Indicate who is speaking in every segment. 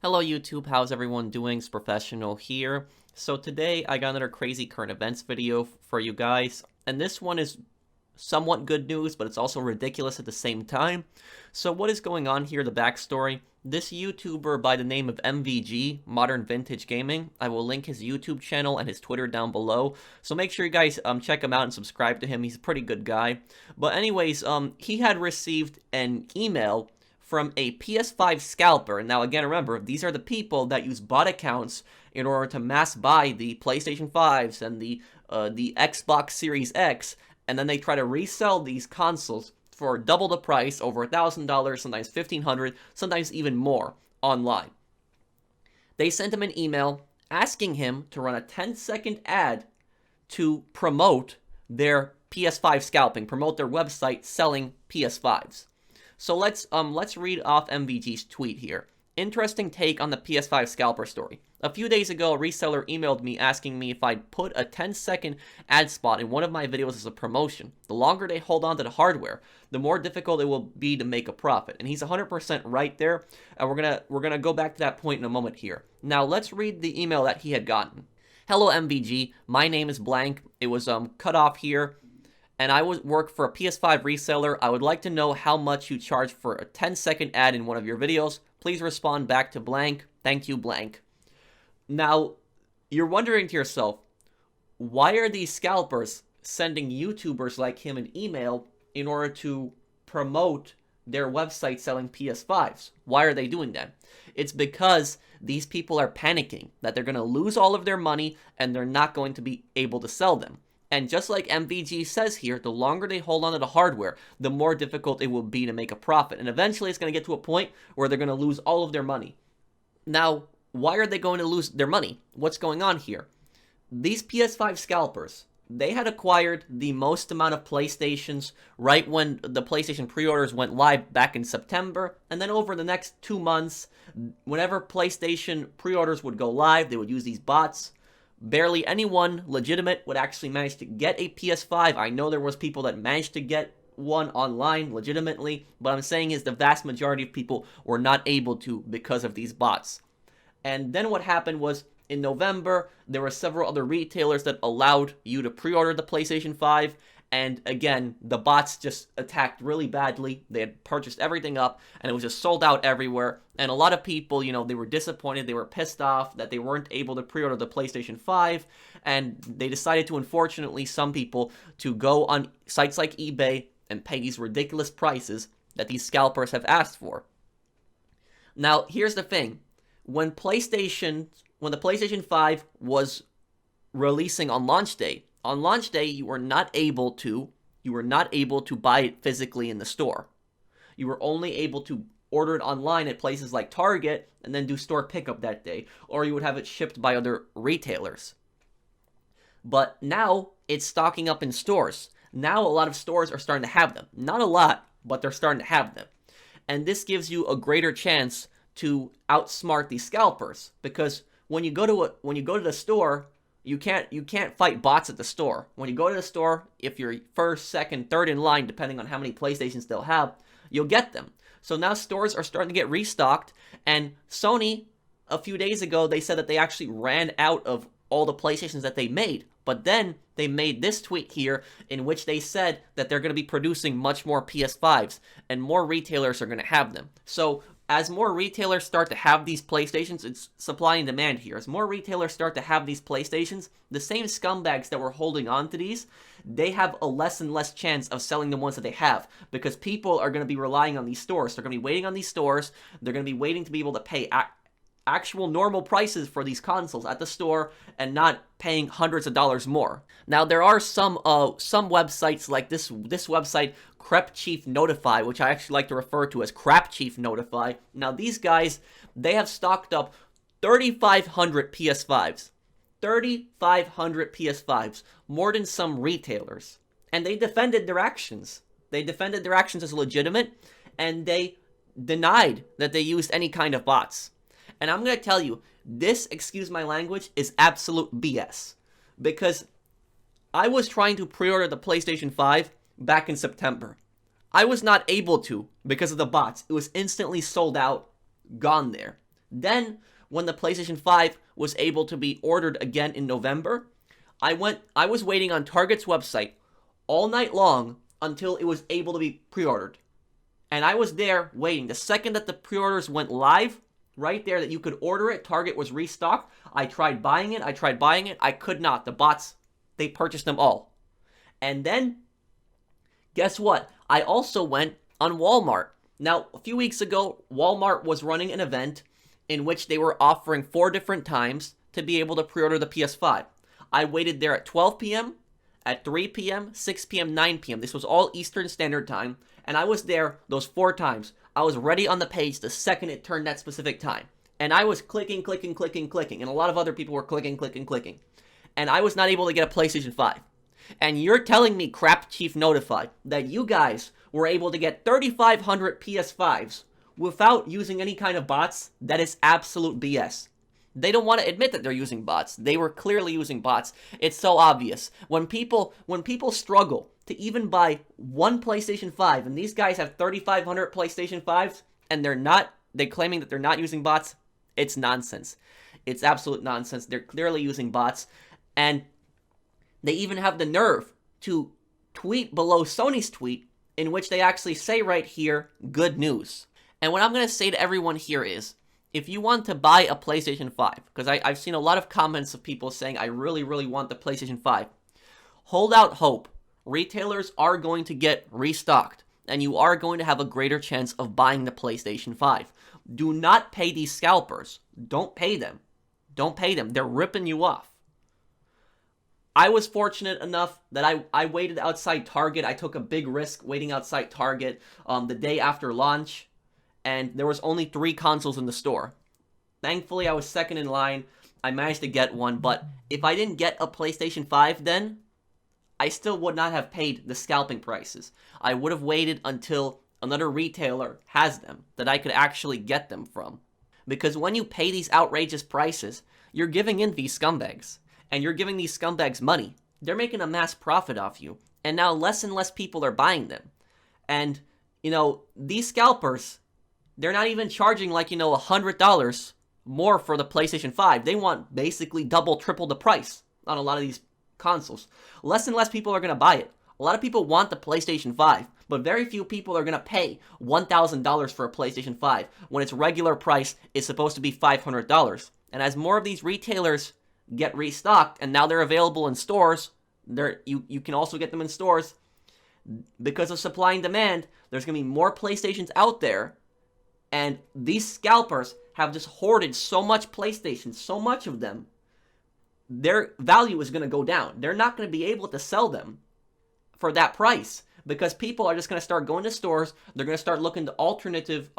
Speaker 1: Hello YouTube, how's everyone doing? It's Professional here. So today I got another crazy current events video for you guys, and this one is somewhat good news, but it's also ridiculous at the same time. So what is going on here, the backstory? This YouTuber by the name of MVG, Modern Vintage Gaming, I will link his YouTube channel and his Twitter down below, so make sure you guys check him out and subscribe to him. He's a pretty good guy. But anyways, he had received an email from a PS5 scalper. Now again, remember, these are the people that use bot accounts in order to mass buy the PlayStation 5s and the Xbox Series X, and then they try to resell these consoles for double the price, over $1,000, sometimes $1,500, sometimes even more, online. They sent him an email asking him to run a 10-second ad to promote their PS5 scalping, promote their website selling PS5s. So let's read off MVG's tweet here. Interesting take on the PS5 scalper story. A few days ago, a reseller emailed me asking me if I'd put a 10-second ad spot in one of my videos as a promotion. The longer they hold on to the hardware, the more difficult it will be to make a profit. And he's 100% right there. And we're gonna go back to that point in a moment here. Now let's read the email that he had gotten. Hello MVG, my name is blank. It was cut off here. And I work for a PS5 reseller. I would like to know how much you charge for a 10-second ad in one of your videos. Please respond back to blank. Thank you, blank. Now, you're wondering to yourself, why are these scalpers sending YouTubers like him an email in order to promote their website selling PS5s? Why are they doing that? It's because these people are panicking that they're going to lose all of their money and they're not going to be able to sell them. And just like MVG says here, the longer they hold on to the hardware, the more difficult it will be to make a profit. And eventually it's going to get to a point where they're going to lose all of their money. Now, why are they going to lose their money? What's going on here? These PS5 scalpers, they had acquired the most amount of PlayStations right when the PlayStation pre-orders went live back in September. And then over the next 2 months, whenever PlayStation pre-orders would go live, they would use these bots. Barely anyone legitimate would actually manage to get a PS5. I know there was people that managed to get one online legitimately, but I'm saying is the vast majority of people were not able to because of these bots. And then what happened was, in November, there were several other retailers that allowed you to pre-order the PlayStation 5, and again, the bots just attacked really badly. They had purchased everything up, and it was just sold out everywhere. And a lot of people, they were disappointed, they were pissed off that they weren't able to pre-order the PlayStation 5, and they decided to, unfortunately, some people, to go on sites like eBay and pay these ridiculous prices that these scalpers have asked for. Now, here's the thing. When the PlayStation 5 was releasing on launch day, you were not able to buy it physically in the store. You were only able to order it online at places like Target and then do store pickup that day, or you would have it shipped by other retailers. But now it's stocking up in stores. Now a lot of stores are starting to have them. Not a lot, but they're starting to have them. And this gives you a greater chance to outsmart these scalpers, because when you go to the store, you can't fight bots at the store. When you go to the store, if you're first, second, third in line, depending on how many PlayStations they'll have, you'll get them. So now stores are starting to get restocked, and Sony, a few days ago, they said that they actually ran out of all the PlayStations that they made. But then they made this tweet here in which they said that they're going to be producing much more PS5s, and more retailers are going to have them. So as more retailers start to have these PlayStations, it's supply and demand here. As more retailers start to have these PlayStations, the same scumbags that were holding on to these, they have a less and less chance of selling the ones that they have, because people are going to be relying on these stores. They're going to be waiting on these stores. They're going to be waiting to be able to pay actual normal prices for these consoles at the store and not paying hundreds of dollars more. Now, there are some websites like this website, Crep Chief Notify, which I actually like to refer to as Crap Chief Notify. Now, these guys, they have stocked up 3,500 PS5s. 3,500 PS5s, more than some retailers. And they defended their actions. They defended their actions as legitimate, and they denied that they used any kind of bots. And I'm going to tell you, this, excuse my language, is absolute BS. Because I was trying to pre-order the PlayStation 5 back in September. I was not able to because of the bots. It was instantly sold out, gone there. Then, when the PlayStation 5 was able to be ordered again in November, I was waiting on Target's website all night long until it was able to be pre-ordered. And I was there waiting. The second that the pre-orders went live, right there that you could order it, Target was restocked. I tried buying it. I could not. The bots, they purchased them all. And then, guess what? I also went on Walmart. Now, a few weeks ago, Walmart was running an event in which they were offering 4 different times to be able to pre-order the PS5. I waited there at 12 p.m., at 3 p.m., 6 p.m., 9 p.m. This was all Eastern Standard Time, and I was there those 4 times. I was ready on the page the second it turned that specific time. And I was clicking, and a lot of other people were clicking. And I was not able to get a PlayStation 5. And you're telling me, Crap Chief Notified, that you guys were able to get 3,500 PS5s without using any kind of bots? That is absolute BS. They don't want to admit that they're using bots. They were clearly using bots. It's so obvious. When people struggle to even buy one PlayStation 5, and these guys have 3,500 PlayStation 5s, and they're claiming that they're not using bots, it's nonsense. It's absolute nonsense. They're clearly using bots, and they even have the nerve to tweet below Sony's tweet, in which they actually say right here, good news. And what I'm going to say to everyone here is, if you want to buy a PlayStation 5, because I've seen a lot of comments of people saying, I really, really want the PlayStation 5, hold out hope. Retailers are going to get restocked, and you are going to have a greater chance of buying the PlayStation 5. Do not pay these scalpers. Don't pay them. Don't pay them. They're ripping you off. I was fortunate enough that I waited outside Target. I took a big risk waiting outside Target the day after launch, and there was only 3 consoles in the store. Thankfully, I was second in line. I managed to get one, but if I didn't get a PlayStation 5 then, I still would not have paid the scalping prices. I would have waited until another retailer has them that I could actually get them from. Because when you pay these outrageous prices, you're giving in these scumbags. And you're giving these scumbags money. They're making a mass profit off you. And now less and less people are buying them. And, these scalpers, they're not even charging $100 more for the PlayStation 5. They want basically double, triple the price on a lot of these consoles. Less and less people are going to buy it. A lot of people want the PlayStation 5, but very few people are going to pay $1,000 for a PlayStation 5 when its regular price is supposed to be $500. And as more of these retailers get restocked, and now they're available in stores, you can also get them in stores, because of supply and demand, there's going to be more PlayStations out there, and these scalpers have just hoarded so much PlayStation, so much of them, their value is going to go down. They're not going to be able to sell them for that price, because people are just going to start going to stores. They're going to start looking to alternative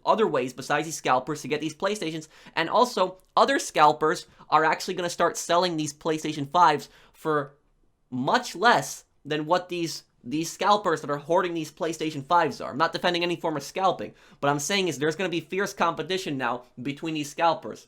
Speaker 1: other ways besides these scalpers to get these PlayStations. And also, other scalpers are actually going to start selling these PlayStation 5s for much less than what these scalpers that are hoarding these PlayStation 5s are. I'm not defending any form of scalping, but I'm saying is there's going to be fierce competition now between these scalpers.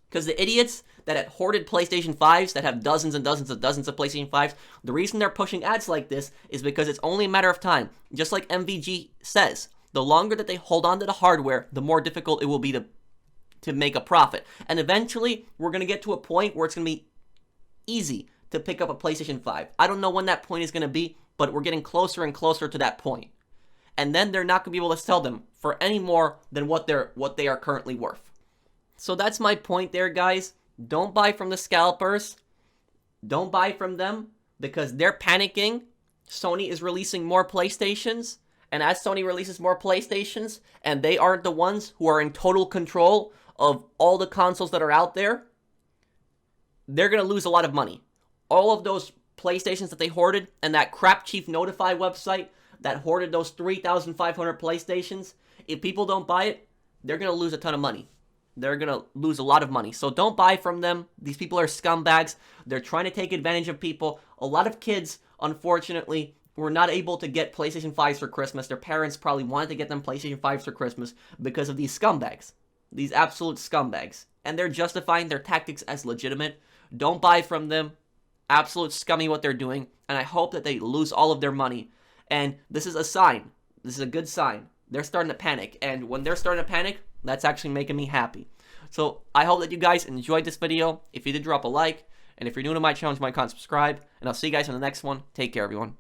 Speaker 1: Because the idiots that had hoarded PlayStation 5s, that have dozens and dozens and dozens of PlayStation 5s, the reason they're pushing ads like this is because it's only a matter of time. Just like MVG says, the longer that they hold on to the hardware, the more difficult it will be to make a profit. And eventually, we're going to get to a point where it's going to be easy to pick up a PlayStation 5. I don't know when that point is going to be, but we're getting closer and closer to that point. And then they're not going to be able to sell them for any more than what they are currently worth. So that's my point there, guys. Don't buy from the scalpers. Don't buy from them because they're panicking. Sony is releasing more PlayStations. And as Sony releases more PlayStations, and they aren't the ones who are in total control of all the consoles that are out there, they're going to lose a lot of money. All of those PlayStations that they hoarded, and that Crap Chief Notify website that hoarded those 3,500 PlayStations, if people don't buy it, they're going to lose a ton of money. They're going to lose a lot of money. So don't buy from them. These people are scumbags. They're trying to take advantage of people. A lot of kids, unfortunately, were not able to get PlayStation 5s for Christmas. Their parents probably wanted to get them PlayStation 5s for Christmas because of these scumbags. These absolute scumbags. And they're justifying their tactics as legitimate. Don't buy from them. Absolute scummy what they're doing. And I hope that they lose all of their money. And this is a sign. This is a good sign. They're starting to panic. And when they're starting to panic, That's actually making me happy. So I hope that you guys enjoyed this video. If you did, drop a like. And if you're new to my channel, you might subscribe. And I'll see you guys in the next one. Take care, everyone.